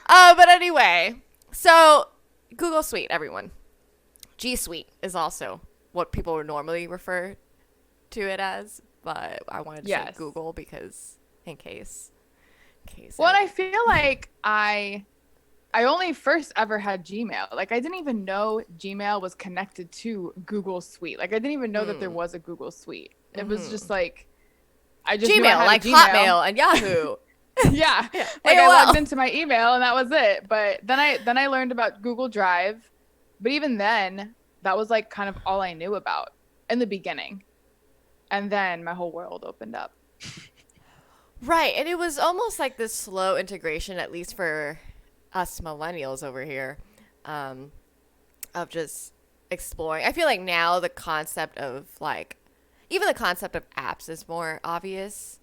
But anyway, so Google Suite, everyone. G Suite is also what people would normally refer to it as, but I wanted to say Yes. Google because in case Well, and I anything. feel like I only first ever had Gmail. Like I didn't even know Gmail was connected to Google Suite. Like I didn't even know that there Hmm. was a Google Suite. It was Mm-hmm. just like I just knew I Gmail, had a like Gmail. Hotmail and Yahoo. Yeah. Yeah. Like I logged AOL. into my email and that was it. But then I learned about Google Drive. But even then, that was like kind of all I knew about in the beginning. And then my whole world opened up. Right, and it was almost like this slow integration, at least for us millennials over here, um, of just exploring. I feel like now the concept of like, even the concept of apps is more obvious.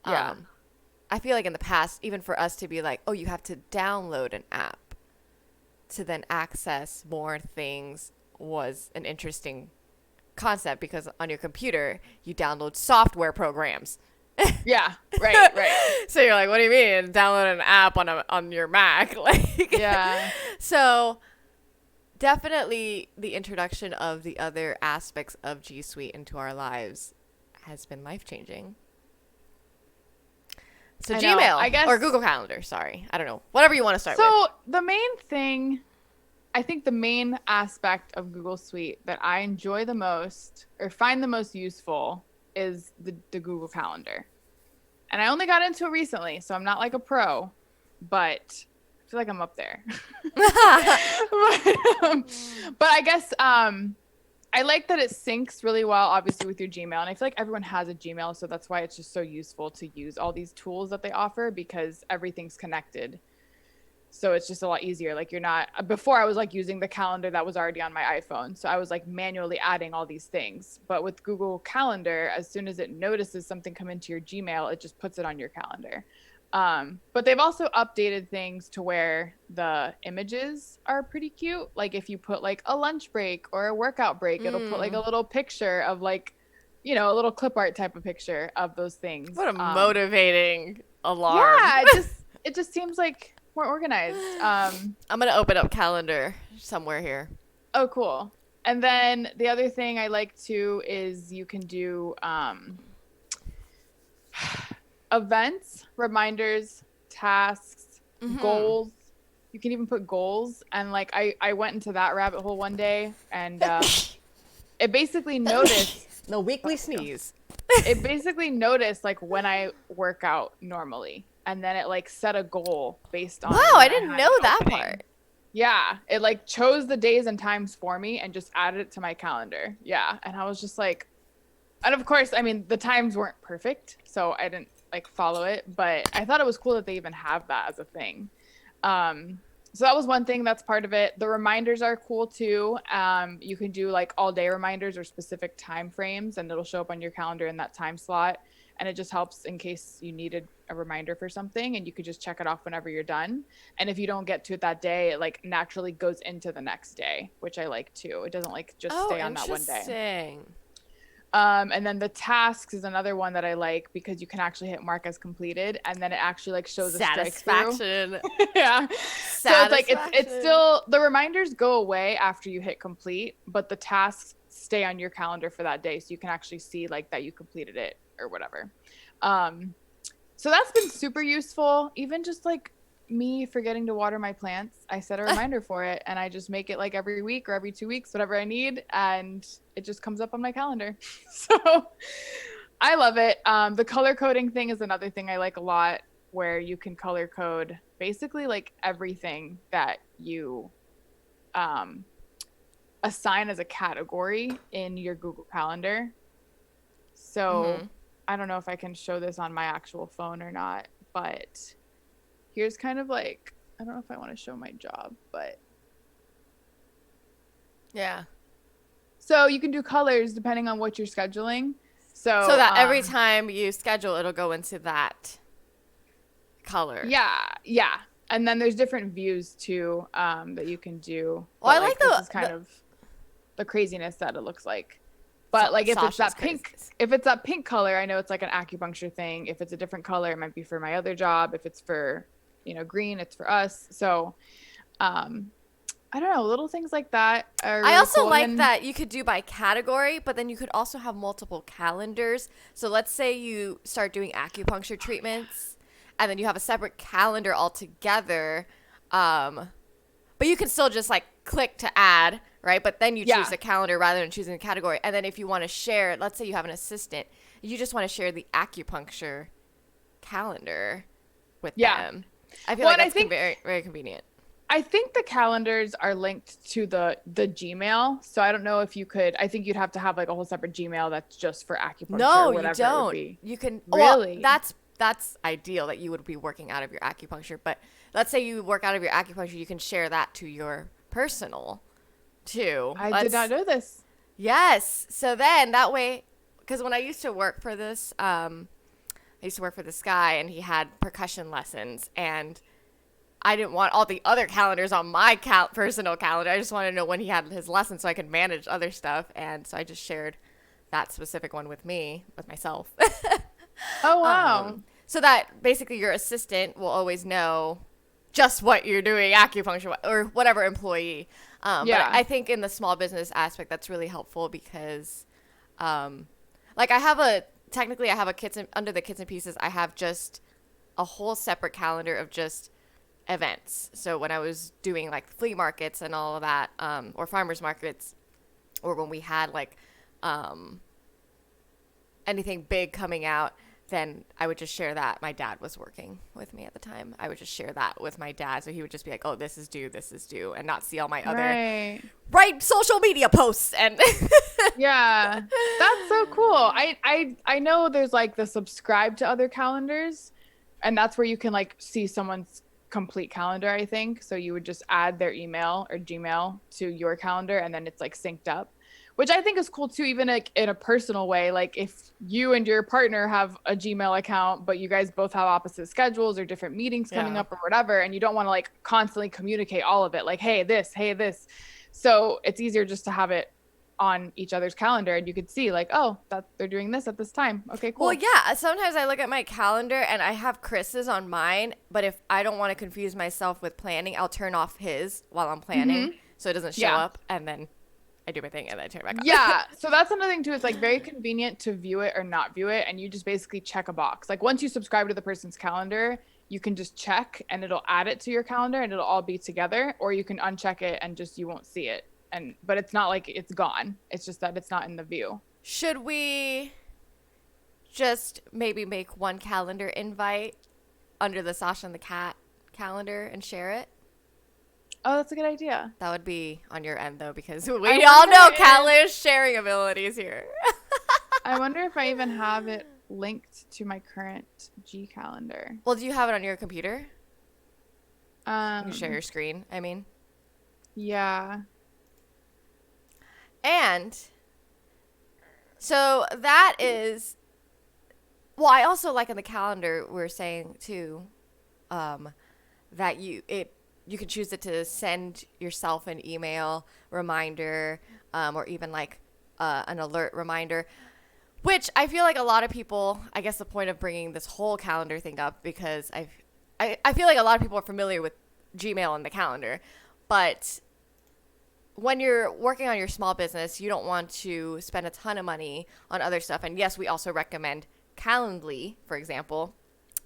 Yeah. Um, I feel like in the past, even for us to be like, oh, you have to download an app to then access more things was an interesting concept because on your computer, you download software programs. Yeah. Right, right. So you're like, what do you mean? Download an app on your Mac? Like, Yeah. so definitely the introduction of the other aspects of G Suite into our lives has been life changing. So I know. Gmail I guess or Google Calendar, sorry. I don't know. Whatever you want to start with. so the main thing, I think the main aspect of Google Suite that I enjoy the most or find the most useful is the Google Calendar. And I only got into it recently, so I'm not like a pro, but I feel like I'm up there. But I guess I like that it syncs really well, obviously, with your Gmail. And I feel like everyone has a Gmail, so that's why it's just so useful to use all these tools that they offer because everything's connected. So it's just a lot easier. Like you're not, before I was like using the calendar that was already on my iPhone. So I was like manually adding all these things. But with Google Calendar, as soon as it notices something come into your Gmail, it just puts it on your calendar. But they've also updated things to where the images are pretty cute. Like if you put like a lunch break or a workout break, it'll put like a Mm, little picture of like, a little clip art type of picture of those things. what a motivating alarm. Yeah, it just seems like more organized. I'm going to open up calendar somewhere here. Oh, cool. And then the other thing I like too is you can do events, reminders, tasks, Mm-hmm. goals. You can even put goals. And like I went into that rabbit hole one day and it basically noticed No weekly bless you. sneeze. It basically noticed like when I work out normally. And then it like set a goal based on Wow, I when I didn't had know an that opening. part. Yeah, it like chose the days and times for me and just added it to my calendar. Yeah, and I was just like, and of course, I mean, the times weren't perfect, so I didn't like follow it, but I thought it was cool that they even have that as a thing. So that was one thing that's part of it. The reminders are cool too. You can do like all day reminders or specific time frames, and it'll show up on your calendar in that time slot. And it just helps in case you needed a reminder for something, and you could just check it off whenever you're done. And if you don't get to it that day, it like naturally goes into the next day, which I like too. It doesn't like just Oh, stay on that one day. interesting. And then the tasks is another one that I like because you can actually hit mark as completed, and then it actually like shows a strike through. Satisfaction. Yeah. So it's like it's Satisfaction. still the reminders go away after you hit complete, but the tasks stay on your calendar for that day, so you can actually see like that you completed it or whatever. Um, so that's been super useful. Even just like me forgetting to water my plants, I set a reminder for it and I just make it like every week or every 2 weeks, whatever I need, and it just comes up on my calendar. So I love it. The color coding thing is another thing I like a lot, where you can color code basically like everything that you um, assign as a category in your Google Calendar. So Mm-hmm. I don't know if I can show this on my actual phone or not, but here's kind of like, I don't know if I want to show my job, but Yeah. so you can do colors depending on what you're scheduling. So So that every time you schedule, it'll go into that color. yeah, yeah. And then there's different views too that you can do. Well, But I like like this is the kind of the craziness that it looks like. But like if it's Sasha's that pink, craziness. if it's that pink color, I know it's like an acupuncture thing. If it's a different color, it might be for my other job. If it's for green, it's for us. So I don't know, little things like that are I really also cool. like that you could do by category, but then you could also have multiple calendars. So let's say you start doing acupuncture treatments, and then you have a separate calendar altogether. But you can still just like click to add, right? But then you choose a calendar rather than choosing a category. And then if you want to share, let's say you have an assistant, you just want to share the acupuncture calendar with them. I feel like that's very, very convenient. I think the calendars are linked to the Gmail. So I don't know if you could, I think you'd have to have like a whole separate Gmail that's just for acupuncture. No, or whatever you don't. It would be. You can really. Well, that's ideal that you would be working out of your acupuncture. But let's say you work out of your acupuncture, you can share that to your personal too. I did not know this. Yes. So then that way, because when I used to work for this, I used to work for this guy, and he had percussion lessons, and I didn't want all the other calendars on my personal calendar. I just wanted to know when he had his lesson so I could manage other stuff. And so I just shared that specific one with myself. Oh, wow. So that basically your assistant will always know just what you're doing, acupuncture or whatever employee. But I think in the small business aspect, that's really helpful because like I have a kitchen, under the Kits and Pieces, I have just a whole separate calendar of just events. So when I was doing like flea markets and all of that, or farmers markets, or when we had like anything big coming out, then I would just share that. My dad was working with me at the time. I would just share that with my dad, so he would just be like, oh, this is due, and not see all my other social media posts. And yeah, that's so cool. I know there's like the subscribe to other calendars, and that's where you can like see someone's complete calendar, I think. So you would just add their email or Gmail to your calendar, and then it's like synced up, which I think is cool too, even like in a personal way. Like if you and your partner have a Gmail account, but you guys both have opposite schedules or different meetings coming up or whatever, and you don't want to like constantly communicate all of it, like, hey, this. So it's easier just to have it on each other's calendar, and you could see like, oh, that they're doing this at this time. Okay, cool. Well, yeah, sometimes I look at my calendar and I have Chris's on mine, but if I don't want to confuse myself with planning, I'll turn off his while I'm planning so it doesn't show up, and then I do my thing and then I turn it back on. Yeah, so that's another thing too. It's like very convenient to view it or not view it, and you just basically check a box. Like once you subscribe to the person's calendar, you can just check and it'll add it to your calendar and it'll all be together, or you can uncheck it and just you won't see it. But it's not like it's gone. It's just that it's not in the view. Should we just maybe make one calendar invite under the Sasha and the Cat calendar and share it? Oh, that's a good idea. That would be on your end, though, because we all know Cal's sharing abilities here. I wonder if I even have it linked to my current G calendar. Well, do you have it on your computer? You can share Um, your screen, I mean. yeah. And so that is, well, I also like in the calendar, we're saying too, that you can choose it to send yourself an email reminder, or even like an alert reminder, which I feel like a lot of people, I guess the point of bringing this whole calendar thing up, because I feel like a lot of people are familiar with Gmail and the calendar, but when you're working on your small business, you don't want to spend a ton of money on other stuff. And yes, we also recommend Calendly, for example,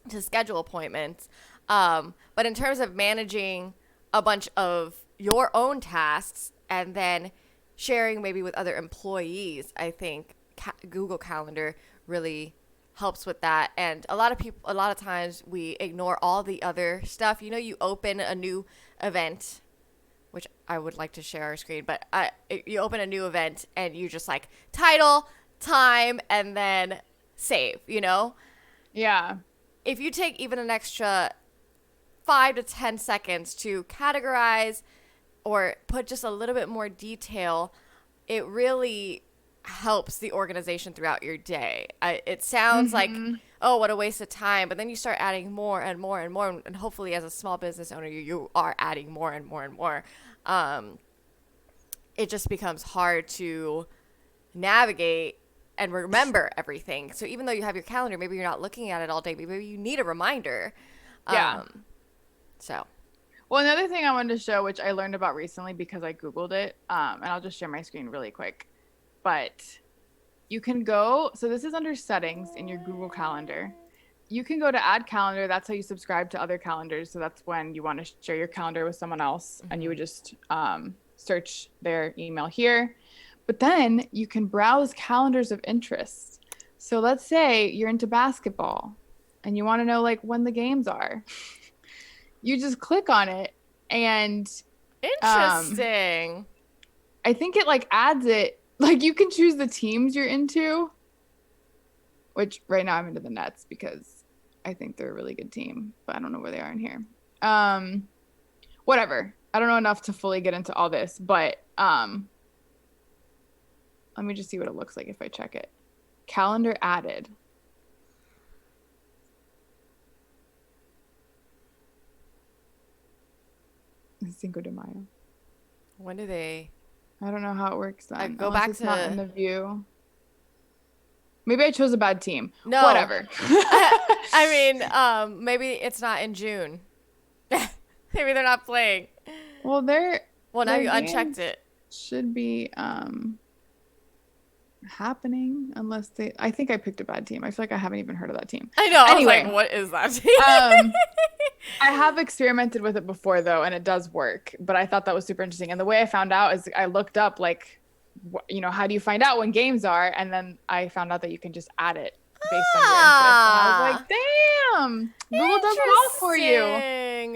to schedule appointments. But in terms of managing a bunch of your own tasks and then sharing maybe with other employees, I think Google Calendar really helps with that. And a lot of times we ignore all the other stuff. You open a new event, which I would like to share our screen, but you open a new event and you just like title, time, and then save, Yeah. If you take even an extra 5 to 10 seconds to categorize or put just a little bit more detail, it really helps the organization throughout your day. It sounds like, oh, what a waste of time. But then you start adding more and more and more. And hopefully as a small business owner, you are adding more and more and more. It just becomes hard to navigate and remember everything. So even though you have your calendar, maybe you're not looking at it all day, but maybe you need a reminder. Yeah. So, Well, another thing I wanted to show, which I learned about recently because I Googled it, and I'll just share my screen really quick. But you can go, so this is under settings in your Google Calendar. You can go to add calendar. That's how you subscribe to other calendars. So that's when you want to share your calendar with someone else, and you would just search their email here. But then you can browse calendars of interest. So let's say you're into basketball and you want to know like when the games are. You just click on it and interesting. I think it like adds it, like you can choose the teams you're into, which right now I'm into the Nets because I think they're a really good team, but I don't know where they are in here. Whatever. I don't know enough to fully get into all this, but let me just see what it looks like if I check it. Calendar added. Cinco de Mayo. When do they? I don't know how it works then. Go Unless back it's to not in the view. Maybe I chose a bad team. No. Whatever. I mean, maybe it's not in June. Maybe they're not playing. Well, they're Well, now their you unchecked games it. should be happening unless they. I think I picked a bad team. I feel like I haven't even heard of that team. I know. Anyway, I was like, what is that? I have experimented with it before though, and it does work. But I thought that was super interesting. And the way I found out is I looked up like, how do you find out when games are? And then I found out that you can just add it based on your interest. And I was like, damn, Google does it all for you. Interesting.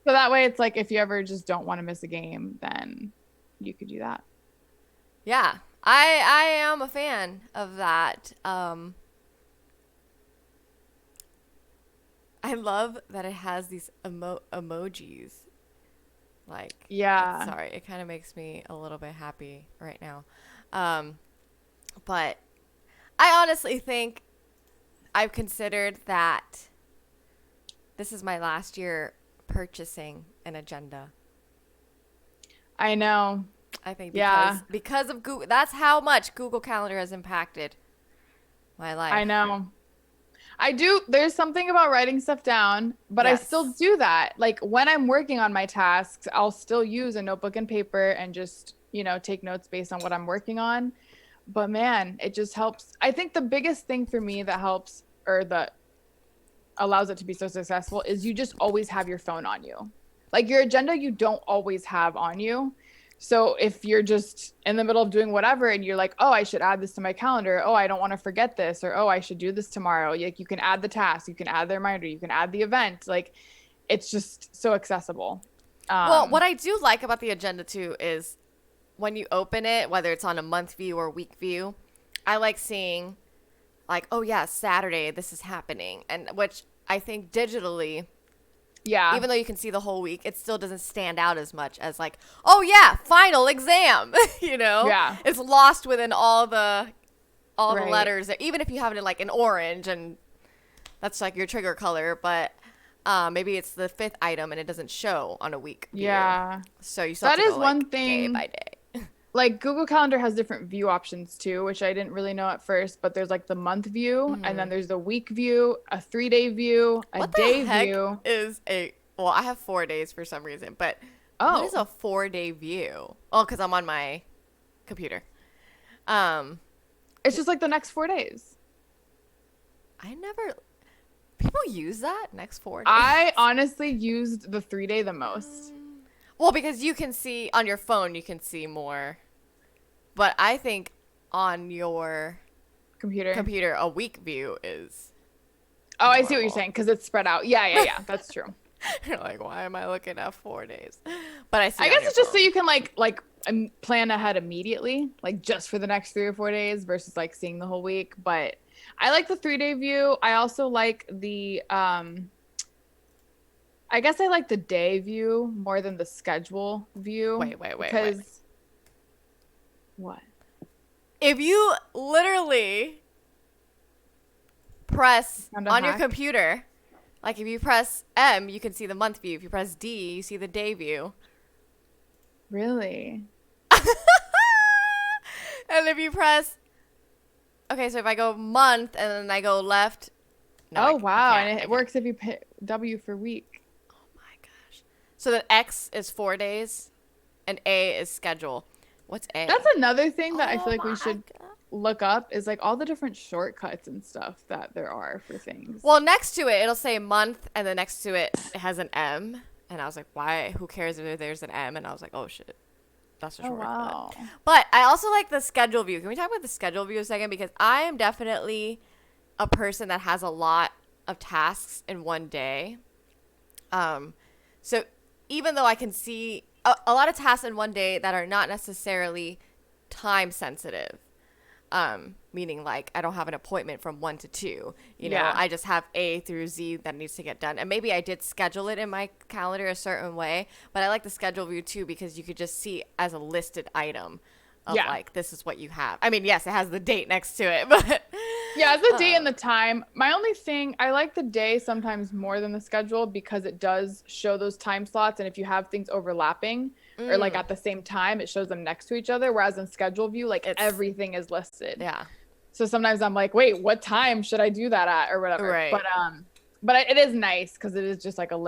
So that way, it's like if you ever just don't want to miss a game, then you could do that. Yeah, I am a fan of that. I love that it has these emojis. Like, Yeah. sorry, it kind of makes me a little bit happy right now. But I honestly think I've considered that this is my last year purchasing an agenda. I know. I think Yeah. because of Google, that's how much Google Calendar has impacted my life. I know. I do. There's something about writing stuff down, but I still Yes. do that. Like when I'm working on my tasks, I'll still use a notebook and paper and just, take notes based on what I'm working on. But man, it just helps. I think the biggest thing for me that helps or that allows it to be so successful is you just always have your phone on you. Like your agenda, you don't always have on you. So if you're just in the middle of doing whatever and you're like, oh, I should add this to my calendar. Oh, I don't want to forget this. Or, oh, I should do this tomorrow. Like you can add the task, you can add the reminder, you can add the event. Like it's just so accessible. Well, what I do like about the agenda too is when you open it, whether it's on a month view or week view, I like seeing like, oh yeah, Saturday, this is happening. And which I think digitally, yeah, even though you can see the whole week, it still doesn't stand out as much as like, oh yeah, final exam, Yeah. It's lost within all the Right. letters, even if you have it in like an orange and that's like your trigger color, but maybe it's the fifth item and it doesn't show on a week view. Yeah. So you still have That to is go, one like, thing. day by day. Like Google Calendar has different view options too, which I didn't really know at first, but there's like the month view and then there's the week view, a 3-day view, a What day the heck view. is well, I have 4 days for some reason, but Oh. what is a 4-day view? Oh, because I'm on my computer. It's just like the next 4 days. People use that next 4 days. I honestly used the 3-day the most. Well, because you can see on your phone, you can see more. But I think on your Computer. a week view is. Oh, I see what you're normal. saying because it's spread out. Yeah. That's true. You're like, why am I looking at 4 days? But I see. I on guess your it's just so phone. you can like plan ahead immediately, like just for the next 3 or 4 days versus like seeing the whole week. But I like the 3-day view. I also like the I guess I like the day view more than the schedule view. Wait. Because what? If you literally press Found a on your hack? computer, like if you press M, you can see the month view. If you press D, you see the day view. Really? And if you press, okay, so if I go month and then I go left. No, Oh wow! I And can't. it works if you pick W for week. Oh my gosh. So the X is 4 days, and A is schedule. What's A? That's another thing that I Oh feel like we my should God. look up is like all the different shortcuts and stuff that there are for things. Well, next to it, it'll say month, and then next to it, it has an M. And I was like, why? Who cares if there's an M? And I was like, oh shit, that's a Oh, shortcut. wow. But I also like the schedule view. Can we talk about the schedule view a second? Because I am definitely a person that has a lot of tasks in one day. So even though I can see a lot of tasks in one day that are not necessarily time sensitive, meaning like I don't have an appointment from 1 to 2, you know, Yeah. I just have A through Z that needs to get done. And maybe I did schedule it in my calendar a certain way, but I like the schedule view too because you could just see as a listed item of Yeah. like, this is what you have. I mean, yes, it has the date next to it, but Yeah, it's the day and the time. My only thing, I like the day sometimes more than the schedule because it does show those time slots. And if you have things overlapping or like at the same time, it shows them next to each other. Whereas in schedule view, like everything is listed. yeah. So sometimes I'm like, wait, what time should I do that at or whatever. Right. But it is nice because it is just like a list